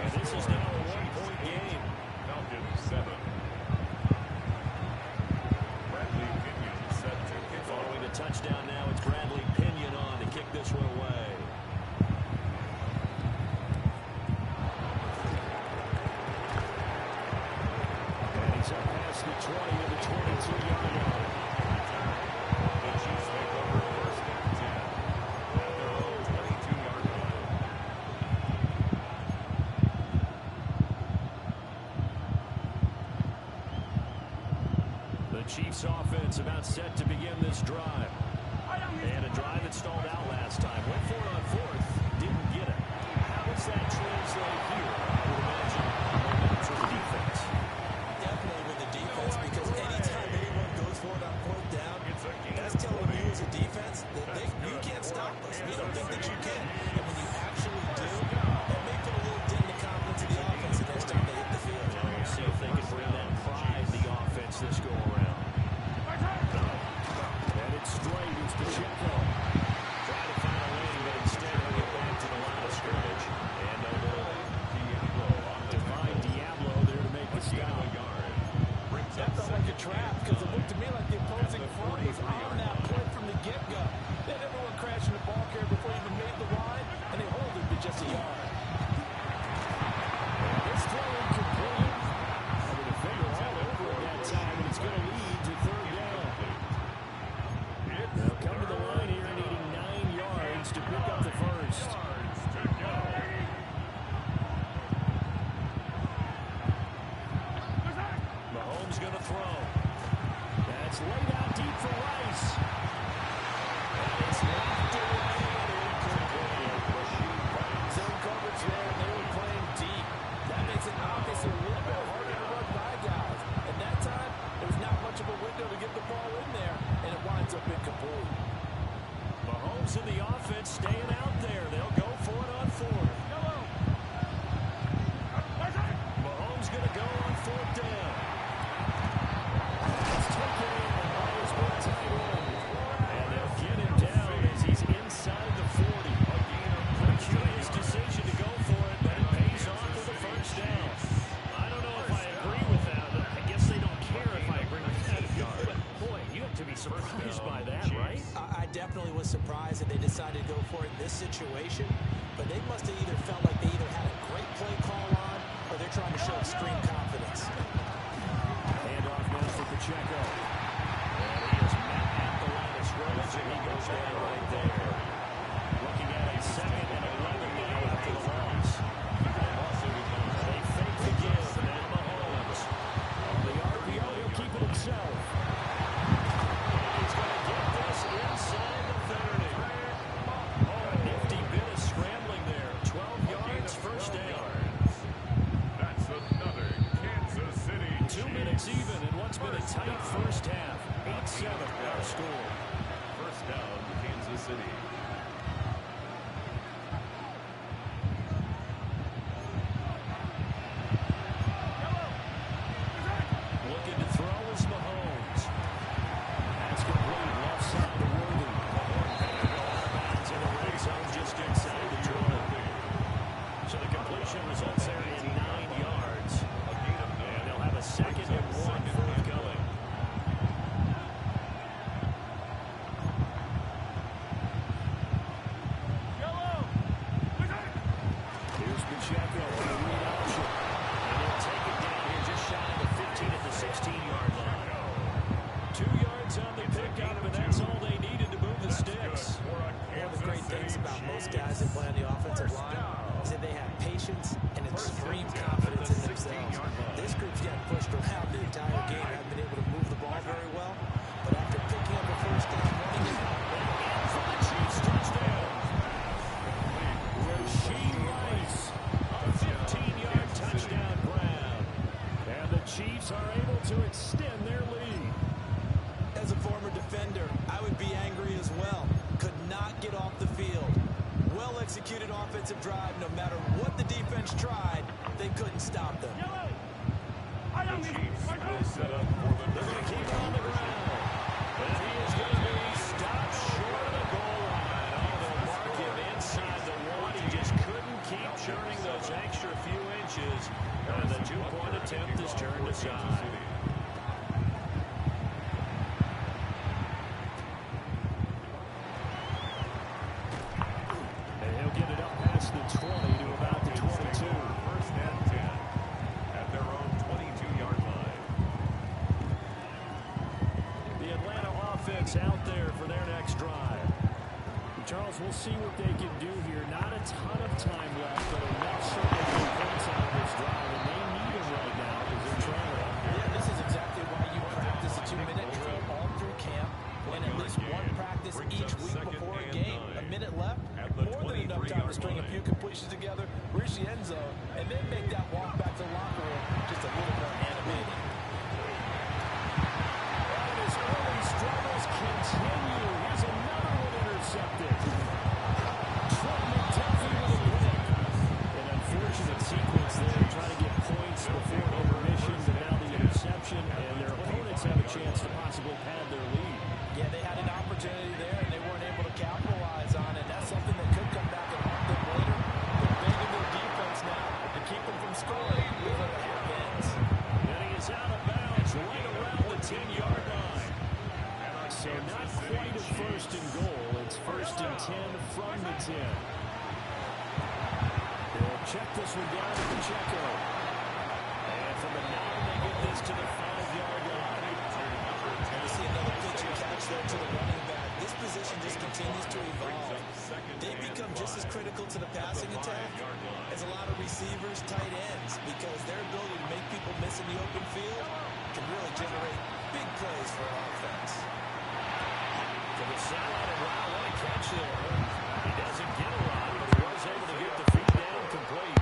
And this is now a 1-point game. Falcons 7. Bradley Pinion set to kick off. Following the touchdown now, it's Bradley Pinion on to kick this one away. And he's up past the 20 to the 22-yard line. The Chiefs take over first and 10 at their own 22-yard line. The Chiefs offense about set to begin this drive. And a drive that stalled out last time. Went for it on 4th, didn't get it. How does that translate here? I would imagine momentum for the defense. Definitely with the defense, because anytime anyone goes for it on 4th down, that's telling you as a defense that you can't stop us. We don't think that you can. And when you actually do, it may put a little dent in the confidence of the offense the next time they hit the field. We'll see if they can bring that pride to the offense this go around. And it's straight. It's Pacheco. Try to find a lane, but instead he'll get back to the line of scrimmage. And a little Divine Diablo there to make the stop. That felt like a trap, because it looked to me like the opposing front was on that play from the get-go. They had everyone crashing the ball carrier before he even made the line, and they hold it to just a yard. This throw incomplete. I mean, a finger all over it that time, and it's going to lead to 3rd down. They'll come to the line here needing 9 yards to pick up the first. Mahomes going to throw. That's laid out deep for Rice. And it's knocked away and incomplete. Zone coverage there, and they were playing deep. That makes it obviously a little bit harder to run by guys. And that time, there's not much of a window to get the ball in there, and it winds up incomplete. Mahomes and the offense staying out there. They'll go for it on 4th. Mahomes going to go on 4th down. It's taken in by his big tight end. And they'll get him down as he's inside the 40. A curious decision to go for it, but it pays off with the first down. I don't know if I agree with that. I guess they don't care if I agree with that. But boy, you have to be surprised by that, right? I definitely was surprised that they decided to go for it in this situation, but they must have either felt like they either had a great play call on or they're trying to show extreme confidence. Handoff now for Pacheco. And he is met at the line of scrimmage, and he goes down right there. Looking at a 2nd and 11 now after the loss. They fake the give, and Mahomes. On the RPO, he'll keep it himself. He's going to get this inside the 30. A nifty bit of scrambling there. 12 yards, first down. That's another Kansas City. 2 minutes even in what's been a tight first half. 8-7 our score. First down, Kansas City. guys that play on the offensive line is that they have patience and extreme confidence in themselves. This group's gotten pushed around the entire game, haven't been able to move the ball very well. But after picking up a first down, running it out, For the Chiefs touchdown. Rasheed Rice, a 15-yard touchdown grab. And the Chiefs are able to extend their lead. as a former defender, I would be angry as well. Could not get off the field. Well-executed offensive drive. No matter what the defense tried, they couldn't stop them. The Chiefs will set up for the They're going to keep it on the ground. And he is going to be stopped short of the goal line. Oh, they'll mark him inside the one. He just couldn't keep churning those extra few inches. And the two-point attempt is turned aside. And he'll get it up past the 20 to about the 22. first and 10 at their own 22-yard line. The Atlanta offense out there for their next drive. Charles, we'll see what they can do here. Not a ton of time left, but enough so they can get points out of this drive, and they need them right now because they're trailing. Yeah, this is exactly why you practice a 2-minute drill all through camp and at least one practice each week before a game. A minute left, more than enough time to string a few completions together, reach the end zone, and then make that walk back to the locker room just a little more animated. And his early struggles continue. Here's another one intercepted. Trent McDuffie with a pick. An unfortunate sequence there, trying to get points before intermission, but now the interception, and their opponents have a chance to possibly pad their lead. Yeah, they had an opportunity there, and they weren't able to capitalize on it. That's something that could come back and haunt them later. They're begging their defense now to keep them from scoring before the half ends. And he is out of bounds right around the 10-yard line. So not quite a first and goal. It's first and 10 from the 10. They'll check this one down to Pacheco. And from the 9, they get this to the 5-yard line. And you see another pitch and catch there to the running back. This position just continues to evolve. They become just as critical to the passing attack as a lot of receivers, tight ends, because their ability to make people miss in the open field can really generate big plays for an offense. To the sideline and wow, what a catch there. He doesn't get a lot, but he was able to get the feet down complete.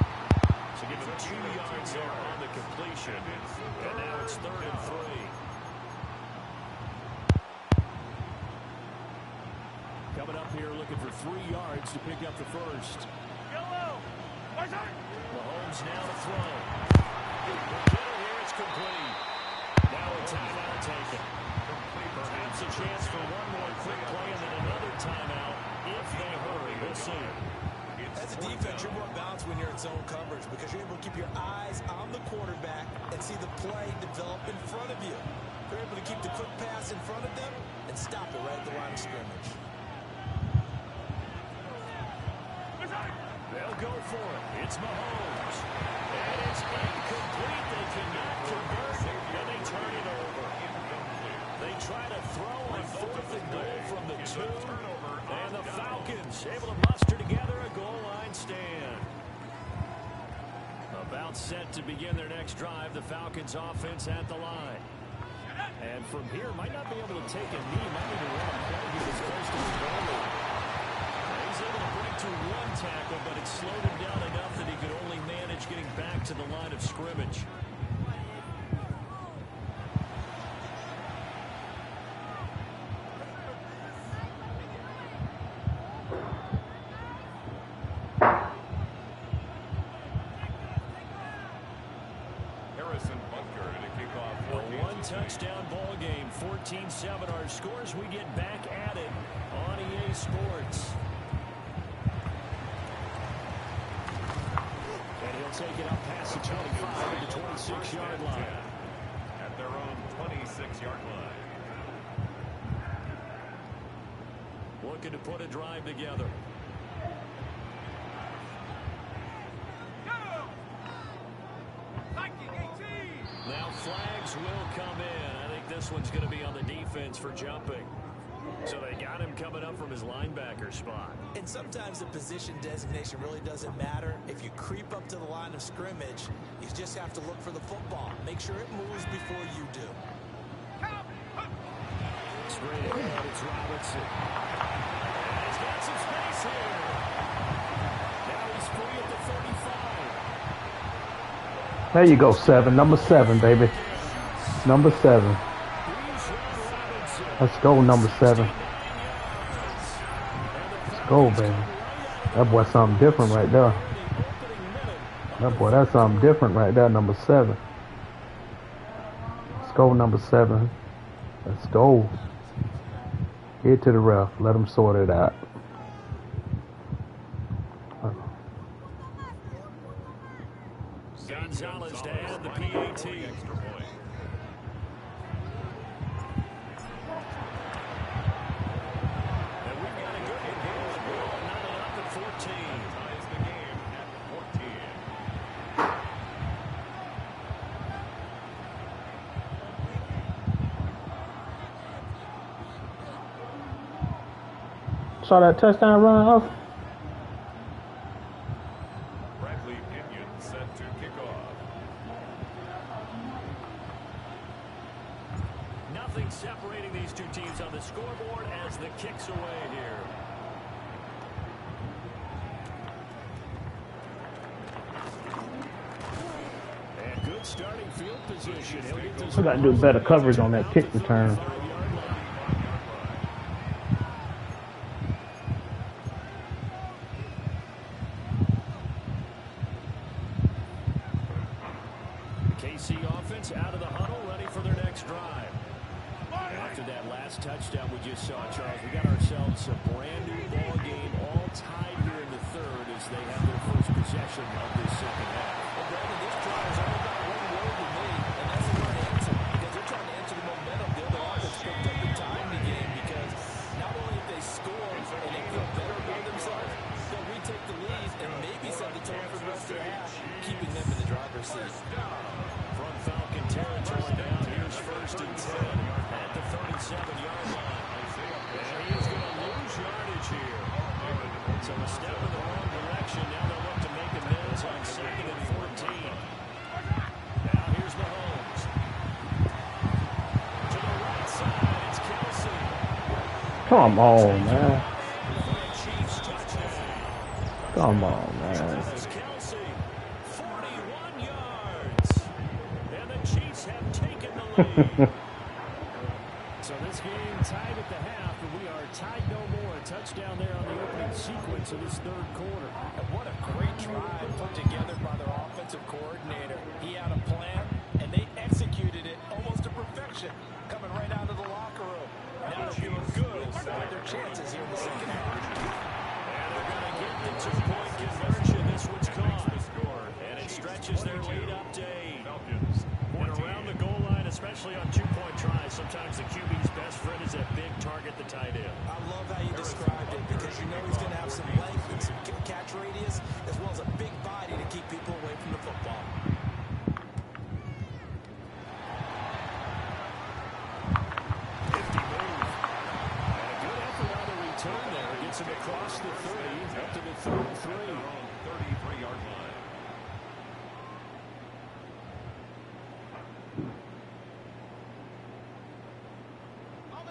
So give him 2 yards there on the completion. And now it's 3rd and 3. Coming up here looking for 3 yards to pick up the first. Mahomes now to throw. Middle here, it's complete. Now a timeout taken. Perhaps a chance for one more quick play and then another timeout if they hurry. We'll see. As a defense, you're more balanced when you're in zone coverage because you're able to keep your eyes on the quarterback and see the play develop in front of you. You're able to keep the quick pass in front of them and stop it right at the line of scrimmage. They'll go for it. It's Mahomes. And it's incomplete. They cannot convert it, and they turn it over. They try to throw on 4th and goal from the 2. And the Falcons able to muster together a goal line stand. About set to begin their next drive. The Falcons offense at the line. And from here, might not be able to take a knee. Might need to run a play here as close to the goal line. He's able to break to 1 tackle, but it slowed him down enough that he could only manage getting back to the line of scrimmage. Harrison Butker to kick off. A 1-touchdown ball game, 14-7 our scores. We get back at it on EA Sports. And he'll take it up past the 25 to the 26-yard line. At their own 26-yard line. Looking to put a drive together. Now flags will come in. I think this one's going to be on the defense for jumping. So they got him coming up from his linebacker spot. And sometimes the position designation really doesn't matter. If you creep up to the line of scrimmage, you just have to look for the football. Make sure it moves before you do. Straight ahead, it's Robinson. And he's got some space here. Now he's free at the 35. There you go, 7. Number 7, baby. Number 7. Let's go, number 7. Let's go, baby. That boy something different right there. That boy, that's something different right there, number 7. Let's go, number 7. Let's go. Get to the ref. Let him sort it out. Gonzalez to add the PAT. Saw that touchdown run off. Bradley Pinion set to kick off. Nothing separating these two teams on the scoreboard as the kick's away here. And good starting field position. He'll get this. We got to do better coverage on that kick return. KC offense out of the huddle, ready for their next drive. After that last touchdown we just saw, Charles, we got ourselves a brand new ball game, all tied here in the third as they have their first possession of this second half. Well, Brandon, this drive is all about one word to me, and that's the word answer. Because they're trying to answer the momentum. The other offense picked up the time in the game because not only if they score and they feel better about themselves, they'll retake the lead and maybe set the tone for the rest of the half, keeping them in the driver's seat. From Falcon territory now, here's 1st and 10 at the 37-yard line. And he's going to lose yardage here. So a step in the wrong direction. Now they'll look to make amends on 2nd and 14. Now here's Mahomes. To the right side, it's Kelsey. Come on, man. Chiefs touchdown. Come on, man. Kelsey, 41 yards. And the Chiefs have taken the lead. So this game tied at the half, but we are tied no more. A touchdown there on the opening sequence of this third quarter. And what a great drive put together by their offensive coordinator. He had a plan, and they executed it almost to perfection, coming right out of the locker room. Now they're feeling good about their chances here in the second half. And they're going to get the two-point conversion. This one's caught. And it stretches their lead up to 8. And around the goal line, especially on two-point tries, sometimes the QB's best friend is that big target, the tight end. I love how you described it because you know he's going to have some length and some catch radius as well as a big body to keep people away from the football. Gets him across the 30, up to the 33. 33-yard line.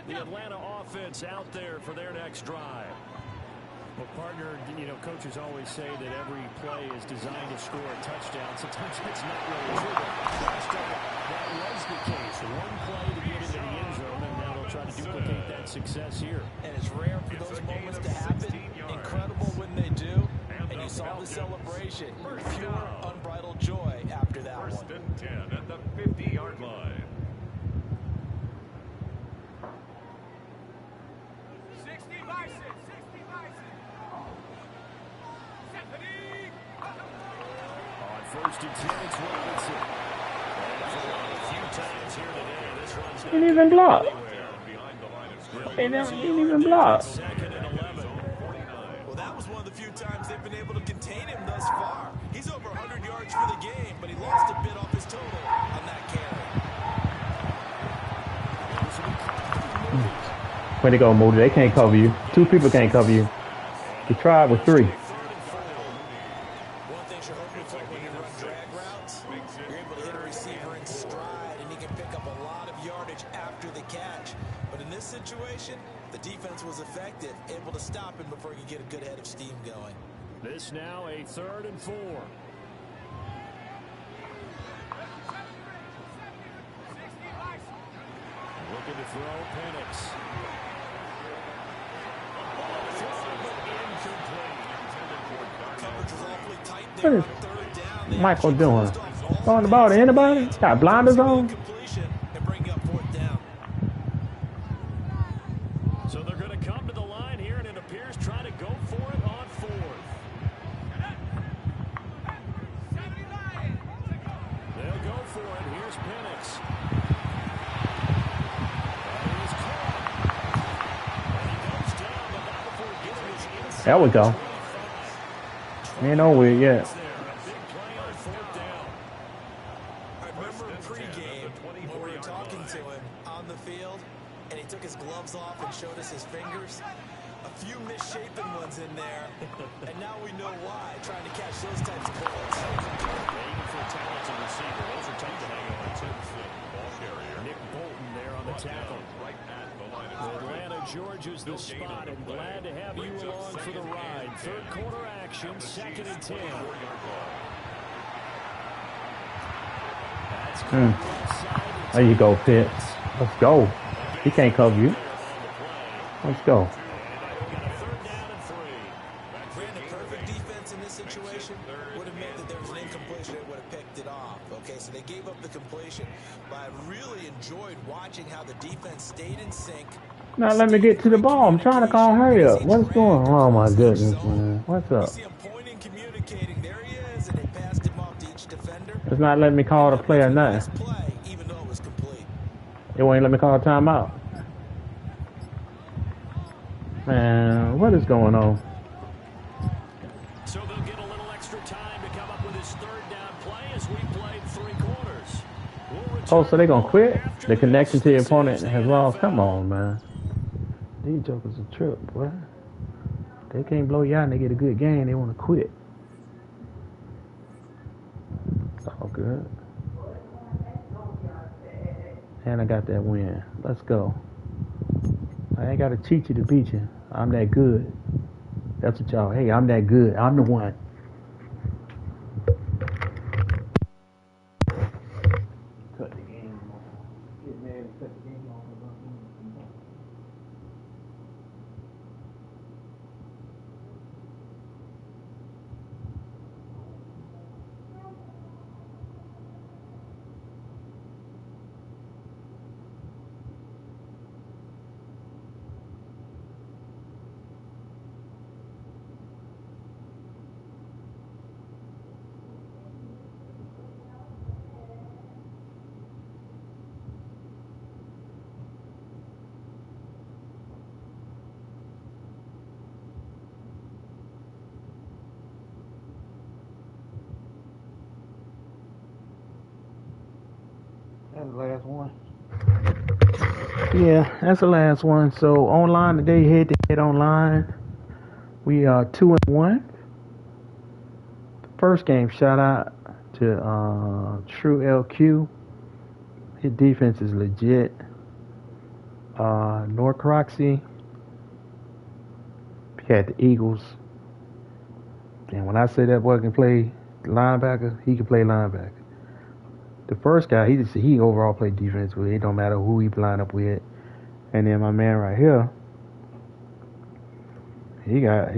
The Atlanta offense out there for their next drive. Well, partner, you know, coaches always say that every play is designed to score a touchdown. Sometimes it's not really true. Last time that was the case. One play to get into the end zone, and now they'll try to duplicate that success here. And it's rare for those moments to happen. Incredible when they do. And you saw the celebration. Pure, unbridled joy after that one. 1st and 10 at the 50-yard line. 60 Bison, 60 Bison. Stephanie. On 1st and 10, it's Robinson. And for a few times here today, this runs He didn't even block. Behind the line of scrimmage. He didn't even block. 2nd and 11. Well, that was one of the few times they've been able to contain him thus far. He's over 100 yards for the game, but he lost a bit off his total on that carry. Way to go, Moody. They can't cover you. 2 people can't cover you. You tried with 3. One thing you're hoping for when you run drag routes, you're able to hit a receiver in stride, and he can pick up a lot of yardage after the catch. But in this situation, the defense was effective, able to stop him before he could get a good head of steam going. This now a 3rd and 4. Looking to throw, Penix. Coverage was awfully tight What there is on 3rd down. They Michael actually doing? closed off Throwing the ball to anybody? Got blinders on? completion and bring up 4th down. So they're going to come to the line here, and it appears trying to go for it on 4th. They'll go for it. Here's Penix. And he's caught. And he goes down, but not before getting his inside. There we go. 25. Ain't nowhere yet. There, a big play on 4th down. I remember pregame when we were talking to him on the field, and he took his gloves off and showed us his fingers. A few misshapen ones in there, and now we know why, trying to catch those types of bullets. Waiting for a talented receiver. Those are tough to hang on to. Ball carrier. Nick Bolton there on the tackle. Right at the line of scrimmage. Atlanta, Georgia's the spot, and glad to have you along for the ride. 3rd quarter action, 2nd and 10. That's caught left side. There you go, Pitt. Let's go. He can't cover you. Let's go. And we've got a 3rd down and 3. Brandon, perfect defense in this situation would have meant that there was an incompletion that would have picked it off. Okay, so they gave up the completion, but I really enjoyed watching how the defense stayed in sync. Now let me get to the ball. I'm trying to call hurry up. What's going on? Oh my goodness, man. What's You up? see him pointing, communicating. There he is, and they passed him off to each defender. It's not letting me call the play or Nice nothing. play, even though it was complete. It won't let me call a timeout. Man, what is going on? So they'll get a little extra time to come up with his 3rd down play as we played 3 quarters. We'll Oh, so they gonna quit? after The connection to your this. opponent This is has the lost. NFL. Come on, man. These jokers a trip, boy. They can't blow you out and they get a good game. They want to quit. It's all good. And I got that win. Let's go. I ain't got to cheat you to beat you. I'm that good. That's what y'all. Hey, I'm that good. I'm the one. Cut the game off. Get mad and cut the game off. That's the last one. Yeah, that's the last one. So online today, head to head online. We are 2-1. First game, shout out to True LQ. His defense is legit. Norcroxy. He had the Eagles. And when I say that boy can play linebacker, he can play linebacker. The first guy, he overall played defense with. It don't matter who he line up with. And then my man right here, he got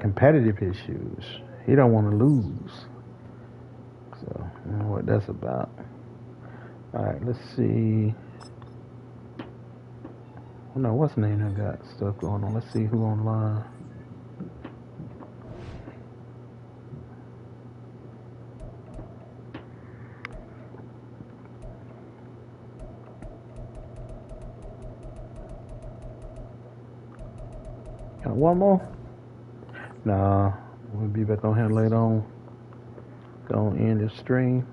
competitive issues. He don't want to lose. So I don't know what that's about. All right, let's see. Oh no, what's the name that got stuff going on? Let's see who online. Got one more? Nah, we'll be back on here later on. Gonna end the stream.